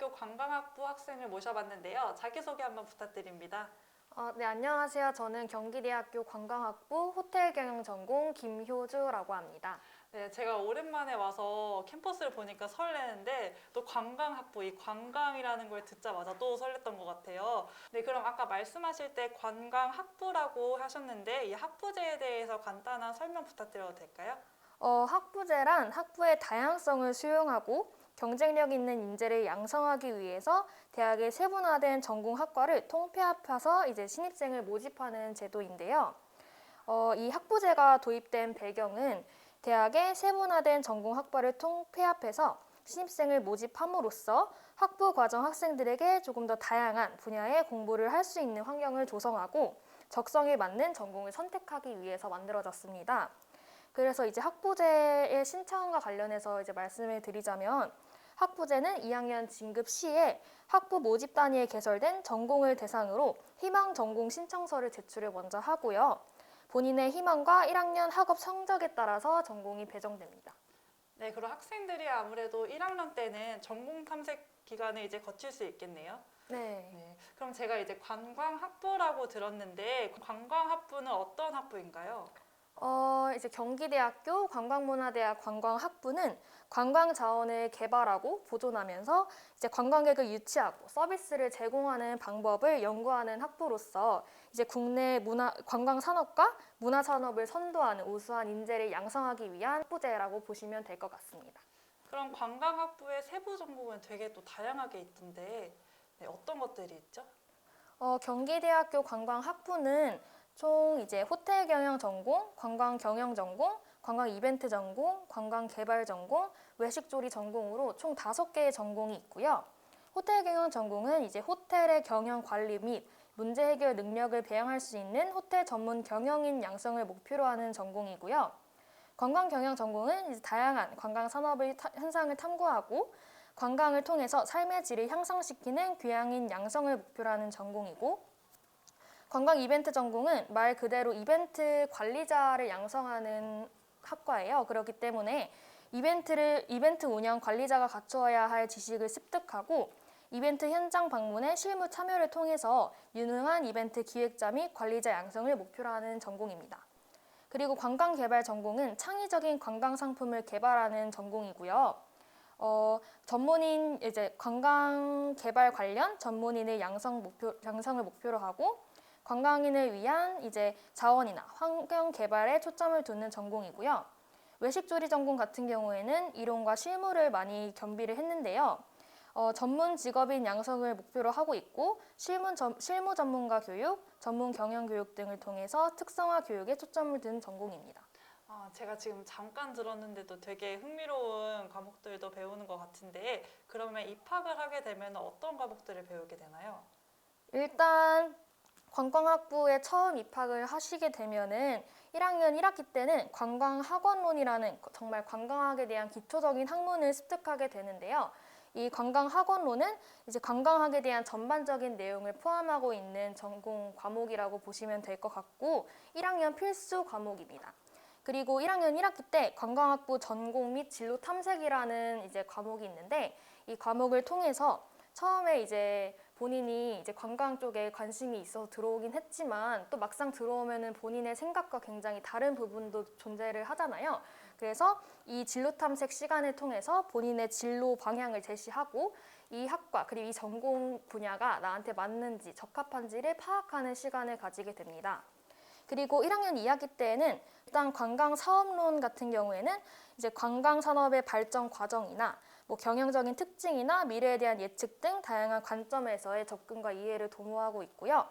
경기대학교 관광학부 학생을 모셔봤는데요. 자기소개 한번 부탁드립니다. 네, 안녕하세요. 저는 경기대학교 관광학부 호텔경영전공 김효주라고 합니다. 네, 제가 오랜만에 와서 캠퍼스를 보니까 설레는데 또 관광학부, 이 관광이라는 걸 듣자마자 또 설렜던 것 같아요. 네, 그럼 아까 말씀하실 때 관광학부라고 하셨는데 이 학부제에 대해서 간단한 설명 부탁드려도 될까요? 학부제란 학부의 다양성을 수용하고 경쟁력 있는 인재를 양성하기 위해서 대학의 세분화된 전공학과를 통폐합해서 이제 신입생을 모집하는 제도인데요. 이 학부제가 도입된 배경은 대학의 세분화된 전공학과를 통폐합해서 신입생을 모집함으로써 학부 과정 학생들에게 조금 더 다양한 분야의 공부를 할 수 있는 환경을 조성하고 적성에 맞는 전공을 선택하기 위해서 만들어졌습니다. 그래서 이제 학부제의 신청과 관련해서 이제 말씀을 드리자면 학부제는 2학년 진급 시에 학부 모집 단위에 개설된 전공을 대상으로 희망 전공 신청서를 제출을 먼저 하고요. 본인의 희망과 1학년 학업 성적에 따라서 전공이 배정됩니다. 네, 그럼 학생들이 아무래도 1학년 때는 전공 탐색 기간을 이제 거칠 수 있겠네요. 네. 네, 그럼 제가 이제 관광학부라고 들었는데 관광학부는 어떤 학부인가요? 이제 경기대학교 관광문화대학 관광학부는 관광 자원을 개발하고 보존하면서 이제 관광객을 유치하고 서비스를 제공하는 방법을 연구하는 학부로서 이제 국내 관광 산업과 문화 산업을 선도하는 우수한 인재를 양성하기 위한 학부제라고 보시면 될 것 같습니다. 그럼 관광학부의 세부 전공은 되게 또 다양하게 있던데 네, 어떤 것들이 있죠? 경기대학교 관광학부는 총 이제 호텔 경영 전공, 관광 경영 전공, 관광 이벤트 전공, 관광 개발 전공, 외식 조리 전공으로 총 5개의 전공이 있고요. 호텔 경영 전공은 이제 호텔의 경영 관리 및 문제 해결 능력을 배양할 수 있는 호텔 전문 경영인 양성을 목표로 하는 전공이고요. 관광 경영 전공은 이제 다양한 관광 산업의 현상을 탐구하고 관광을 통해서 삶의 질을 향상시키는 귀향인 양성을 목표로 하는 전공이고, 관광 이벤트 전공은 말 그대로 이벤트 관리자를 양성하는 학과예요. 그렇기 때문에 이벤트 운영 관리자가 갖추어야 할 지식을 습득하고 이벤트 현장 방문의 실무 참여를 통해서 유능한 이벤트 기획자 및 관리자 양성을 목표로 하는 전공입니다. 그리고 관광개발 전공은 창의적인 관광 상품을 개발하는 전공이고요. 전문인 이제 관광 개발 관련 전문인의 양성을 목표로 하고 관광인을 위한 이제 자원이나 환경 개발에 초점을 두는 전공이고요. 외식조리 전공 같은 경우에는 이론과 실무를 많이 겸비를 했는데요. 전문 직업인 양성을 목표로 하고 있고 실무 전문가 교육, 전문 경영 교육 등을 통해서 특성화 교육에 초점을 둔 전공입니다. 제가 지금 잠깐 들었는데도 되게 흥미로운 과목들도 배우는 것 같은데 그러면 입학을 하게 되면 어떤 과목들을 배우게 되나요? 일단 관광학부에 처음 입학을 하시게 되면은 1학년 1학기 때는 관광학원론이라는 정말 관광학에 대한 기초적인 학문을 습득하게 되는데요. 이 관광학원론은 이제 관광학에 대한 전반적인 내용을 포함하고 있는 전공 과목이라고 보시면 될 것 같고 1학년 필수 과목입니다. 그리고 1학년 1학기 때 관광학부 전공 및 진로 탐색이라는 이제 과목이 있는데 이 과목을 통해서 처음에 이제 본인이 이제 관광 쪽에 관심이 있어서 들어오긴 했지만 또 막상 들어오면은 본인의 생각과 굉장히 다른 부분도 존재를 하잖아요. 그래서 이 진로 탐색 시간을 통해서 본인의 진로 방향을 제시하고 이 학과 그리고 이 전공 분야가 나한테 맞는지 적합한지를 파악하는 시간을 가지게 됩니다. 그리고 1학년 2학기 때에는 일단 관광 사업론 같은 경우에는 이제 관광 산업의 발전 과정이나 뭐 경영적인 특징이나 미래에 대한 예측 등 다양한 관점에서의 접근과 이해를 도모하고 있고요.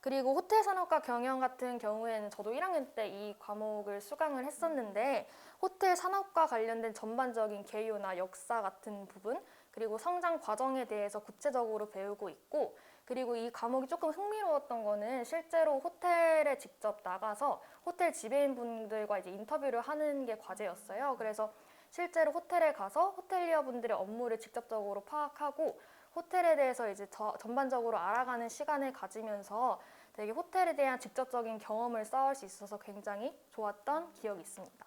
그리고 호텔 산업과 경영 같은 경우에는 저도 1학년 때 이 과목을 수강을 했었는데 호텔 산업과 관련된 전반적인 개요나 역사 같은 부분 그리고 성장 과정에 대해서 구체적으로 배우고 있고 그리고 이 과목이 조금 흥미로웠던 거는 실제로 호텔에 직접 나가서 호텔 지배인분들과 이제 인터뷰를 하는 게 과제였어요. 그래서 실제로 호텔에 가서 호텔리어 분들의 업무를 직접적으로 파악하고 호텔에 대해서 이제 전반적으로 알아가는 시간을 가지면서 되게 호텔에 대한 직접적인 경험을 쌓을 수 있어서 굉장히 좋았던 기억이 있습니다.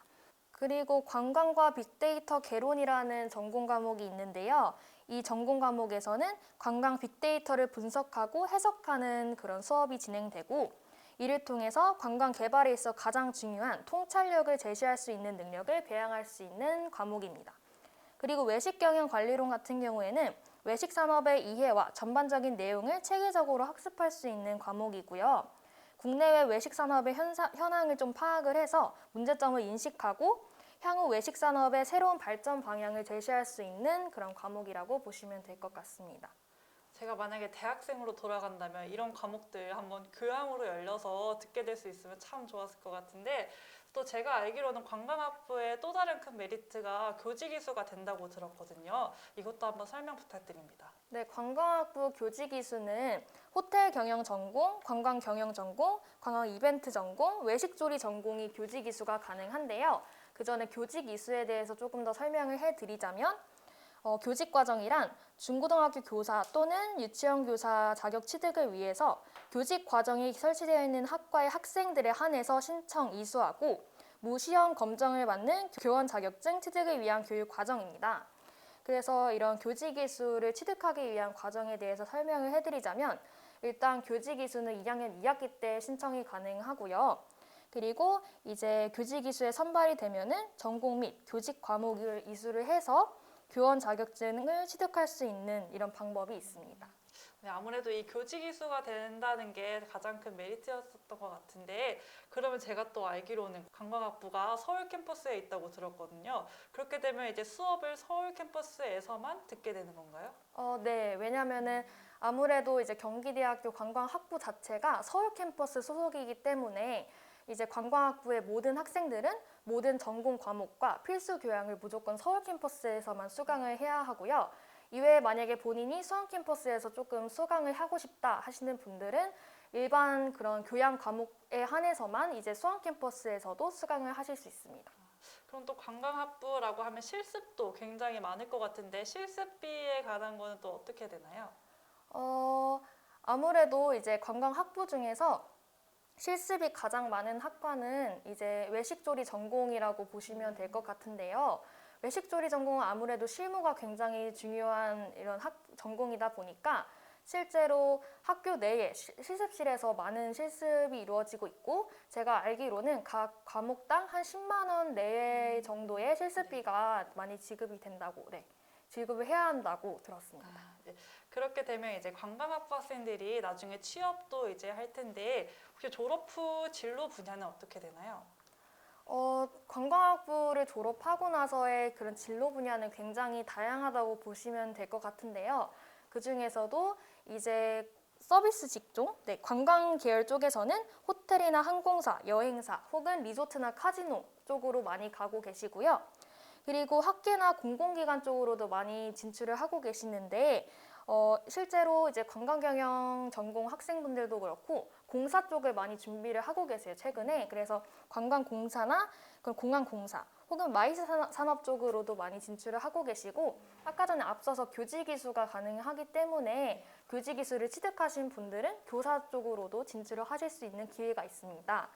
그리고 관광과 빅데이터 개론이라는 전공 과목이 있는데요. 이 전공 과목에서는 관광 빅데이터를 분석하고 해석하는 그런 수업이 진행되고 이를 통해서 관광 개발에 있어 가장 중요한 통찰력을 제시할 수 있는 능력을 배양할 수 있는 과목입니다. 그리고 외식 경영 관리론 같은 경우에는 외식 산업의 이해와 전반적인 내용을 체계적으로 학습할 수 있는 과목이고요. 국내외 외식 산업의 현황을 좀 파악을 해서 문제점을 인식하고 향후 외식 산업의 새로운 발전 방향을 제시할 수 있는 그런 과목이라고 보시면 될 것 같습니다. 제가 만약에 대학생으로 돌아간다면 이런 과목들 한번 교양으로 열려서 듣게 될 수 있으면 참 좋았을 것 같은데, 또 제가 알기로는 관광학부의 또 다른 큰 메리트가 교직이수가 된다고 들었거든요. 이것도 한번 설명 부탁드립니다. 네, 관광학부 교직이수는 호텔 경영 전공, 관광 경영 전공, 관광 이벤트 전공, 외식조리 전공이 교직이수가 가능한데요. 그 전에 교직이수에 대해서 조금 더 설명을 해드리자면 교직과정이란 중고등학교 교사 또는 유치원 교사 자격 취득을 위해서 교직 과정이 설치되어 있는 학과의 학생들에 한해서 신청 이수하고 무시험 검정을 받는 교원 자격증 취득을 위한 교육 과정입니다. 그래서 이런 교직이수를 취득하기 위한 과정에 대해서 설명을 해드리자면 일단 교직이수는 2학년 2학기 때 신청이 가능하고요. 그리고 이제 교직이수에 선발이 되면은 전공 및 교직 과목을 이수를 해서 교원 자격증을 취득할 수 있는 이런 방법이 있습니다. 네, 아무래도 이 교직 이수가 된다는 게 가장 큰 메리트였었던 것 같은데, 그러면 제가 또 알기로는 관광학부가 서울 캠퍼스에 있다고 들었거든요. 그렇게 되면 이제 수업을 서울 캠퍼스에서만 듣게 되는 건가요? 네, 왜냐면은 아무래도 이제 경기대학교 관광학부 자체가 서울 캠퍼스 소속이기 때문에 이제 관광학부의 모든 학생들은 모든 전공 과목과 필수 교양을 무조건 서울 캠퍼스에서만 수강을 해야 하고요. 이외에 만약에 본인이 수원 캠퍼스에서 조금 수강을 하고 싶다 하시는 분들은 일반 그런 교양 과목에 한해서만 이제 수원 캠퍼스에서도 수강을 하실 수 있습니다. 그럼 또 관광학부라고 하면 실습도 굉장히 많을 것 같은데, 실습비에 관한 거는 또 어떻게 되나요? 아무래도 이제 관광학부 중에서 실습이 가장 많은 학과는 이제 외식조리 전공이라고 보시면 될 것 같은데요. 외식조리 전공은 아무래도 실무가 굉장히 중요한 이런 전공이다 보니까 실제로 학교 내에 실습실에서 많은 실습이 이루어지고 있고 제가 알기로는 각 과목당 한 10만 원 내외 정도의 실습비가 많이 지급이 된다고, 지급을 해야 한다고 들었습니다. 네. 그렇게 되면 이제 관광학부 학생들이 나중에 취업도 이제 할 텐데, 혹시 졸업 후 진로 분야는 어떻게 되나요? 관광학부를 졸업하고 나서의 그런 진로 분야는 굉장히 다양하다고 보시면 될 것 같은데요. 그 중에서도 이제 서비스 직종, 관광 계열 쪽에서는 호텔이나 항공사, 여행사 혹은 리조트나 카지노 쪽으로 많이 가고 계시고요. 그리고 학계나 공공기관 쪽으로도 많이 진출을 하고 계시는데 실제로 이제 관광경영 전공 학생분들도 그렇고 공사 쪽을 많이 준비를 하고 계세요, 최근에. 그래서 관광공사나 공항공사 혹은 마이스 산업 쪽으로도 많이 진출을 하고 계시고 아까 전에 앞서서 교직이수가 가능하기 때문에 교직이수를 취득하신 분들은 교사 쪽으로도 진출을 하실 수 있는 기회가 있습니다.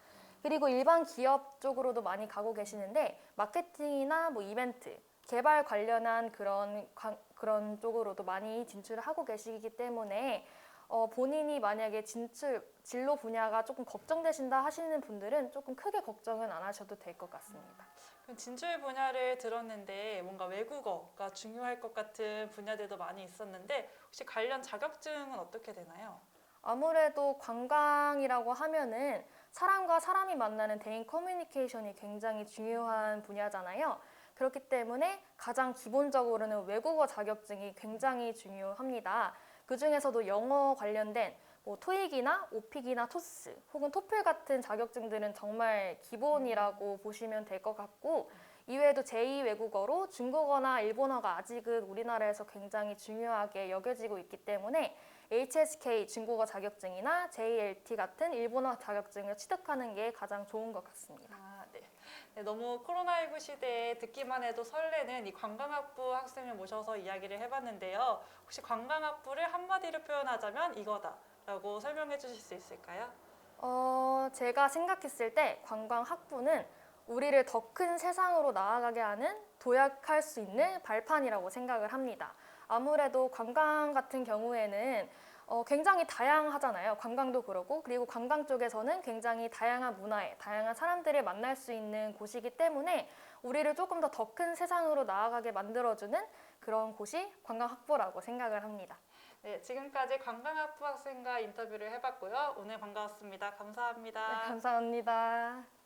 그리고 일반 기업 쪽으로도 많이 가고 계시는데 마케팅이나 뭐 이벤트, 개발 관련한 그런 쪽으로도 많이 진출을 하고 계시기 때문에 본인이 만약에 진로 분야가 조금 걱정되신다 하시는 분들은 조금 크게 걱정은 안 하셔도 될 것 같습니다. 그럼 진출 분야를 들었는데 뭔가 외국어가 중요할 것 같은 분야들도 많이 있었는데, 혹시 관련 자격증은 어떻게 되나요? 아무래도 관광이라고 하면은 사람과 사람이 만나는 대인 커뮤니케이션이 굉장히 중요한 분야잖아요. 그렇기 때문에 가장 기본적으로는 외국어 자격증이 굉장히 중요합니다. 그 중에서도 영어 관련된 뭐 토익이나 오픽이나 토스 혹은 토플 같은 자격증들은 정말 기본이라고 보시면 될 것 같고 이외에도 제2 외국어로 중국어나 일본어가 아직은 우리나라에서 굉장히 중요하게 여겨지고 있기 때문에 HSK 중국어 자격증이나 JLT 같은 일본어 자격증을 취득하는 게 가장 좋은 것 같습니다. 네. 네, 너무 코로나19 시대에 듣기만 해도 설레는 이 관광학부 학생을 모셔서 이야기를 해봤는데요. 혹시 관광학부를 한마디로 표현하자면 이거다라고 설명해 주실 수 있을까요? 제가 생각했을 때 관광학부는 우리를 더 큰 세상으로 나아가게 하는 도약할 수 있는 발판이라고 생각을 합니다. 아무래도 관광 같은 경우에는 굉장히 다양하잖아요. 관광도 그러고 그리고 관광 쪽에서는 굉장히 다양한 문화에 다양한 사람들을 만날 수 있는 곳이기 때문에 우리를 조금 더 큰 세상으로 나아가게 만들어주는 그런 곳이 관광학부라고 생각을 합니다. 네, 지금까지 관광학부 학생과 인터뷰를 해봤고요. 오늘 반가웠습니다. 감사합니다. 네, 감사합니다.